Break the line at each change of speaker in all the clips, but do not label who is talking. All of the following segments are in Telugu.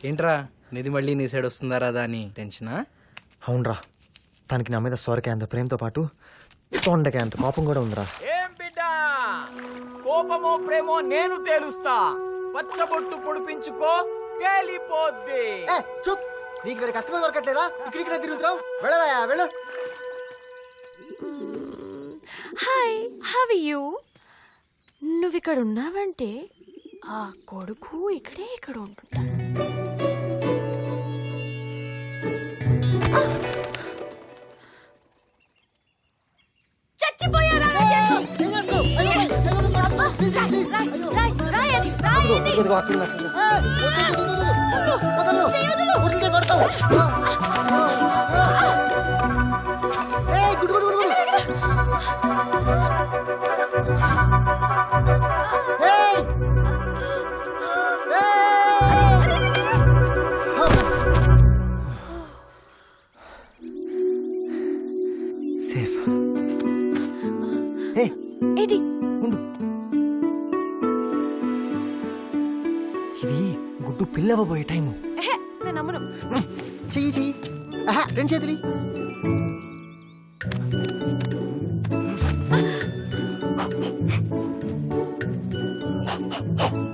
ఏంట్రా నిధి మళ్ళీ నీ సైడ్ వస్తుందా రాదా అని టెన్షనా?
అవునరా, తనకి నా మీద సొరకే అంత ప్రేమతో పాటు తొండకే అంత కోపం కూడా ఉందిరా.
ఏం బిడ్డ కోపమో ప్రేమో నేను తేలుస్తా. పచ్చబొట్టు పొడిపించుకో తేలిపోద్ది.
చూప్, నీకు వేరే కష్టమే దొరకట్లేదా? ఇక్కడ తిరుగుతున్నావు, వెళ్ళవా వెళ్ళు.
Hi, how are you? నువ్వు ఇక్కడ ఉన్నావంటే ఆ కొడుకు ఇక్కడ ఉంటుంటాడు. చచ్చిపోయారా?
సేఫ్.
ఏంటి?
ఉండు, ఇది గుడ్డు పిల్లవబోయే టైము.
నేను నమ్మను.
చెయ్యి చెయ్యి, రెండు చేతులు.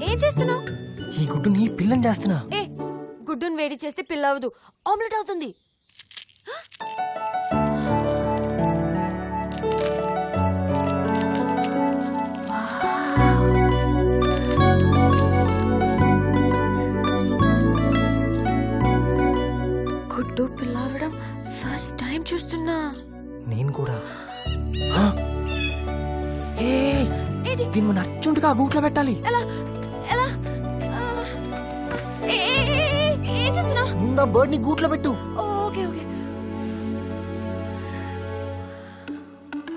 ఏం చేస్తున్నావు?
ఈ గుడ్డుని పిల్లని చేస్తున్నా.
గుడ్డును వేడి చేస్తే పిల్ల అవ్వదు, ఆమ్లెట్ అవుతుంది. గుడ్డు పిల్ల అవ్వడం ఫస్ట్ టైం చూస్తున్నా.
నేను కూడా. దీన్ని మన అర్జెంటుగా ఆ గూట్లో పెట్టాలి.
ఎలా ఎలా? ఏం చేస్తున్నా?
ముందా బర్డ్ ని గూట్లో పెట్టు.
Okay okay.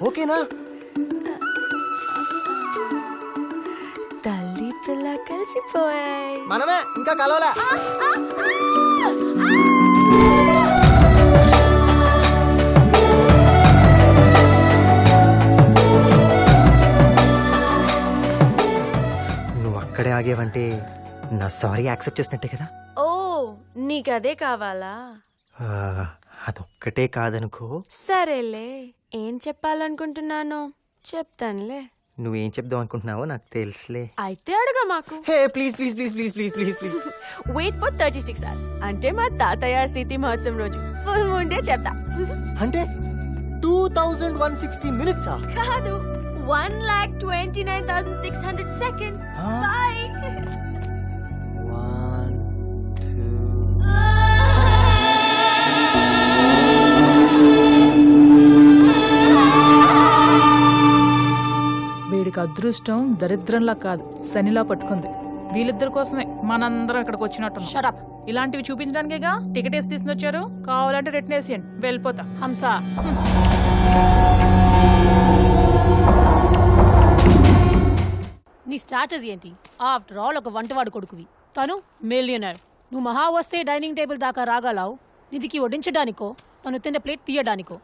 ఓకేనా?
తల్లి పిల్ల కలిసిపోయాయి.
మనమే ఇంకా కలవలే. నువ్వు అక్కడే ఆగేవంటే నా సారీ యాక్సెప్ట్ చేసినట్టే కదా.
ఓ, నీకదే కావాలా?
అదొక్కటే కాదనుకో.
సరేలే, ఏం చెప్పాలనుకుంటున్నాను చెప్తానులే.
నువ్వేం చెప్దాం అనుకుంటున్నావో నాకు తెలుసులే.
అయితే అడగా మాకు.
Hey please please please please please please please.
Wait for 36 hours. అంటే మా తాతయ్య స్థితి మహోత్సవం రోజు ఫుల్ మూన్ డే చెప్తా.
అంటే 2160 minutes.
కాదు, 1,29,600 seconds. బాయ్.
1 2
వీడికి అదృష్టం దరిద్రంలా కాదు, శనిలా పట్టుకుంది. వీళ్ళిద్దరి కోసమే మనందరం ఇక్కడికి వచ్చినట్టు.
షటప్.
ఇలాంటివి చూపించడానికేగా టికెట్ వేసి తీసుకుని వచ్చారు. కావాలంటే రిటర్న్ వేసేయండి, వెళ్ళిపోతా.
హంస,
నీ స్ట్రాటజీ ఏంటి? ఆఫ్టర్ ఆల్ ఒక వంటవాడు కొడుకువి, తను మిలియనర్. నువ్వు మహా వస్తే డైనింగ్ టేబుల్ దాకా రాగలవు. నిధికి వడ్డించడానికో, తను తిన్న ప్లేట్ తీయడానికో.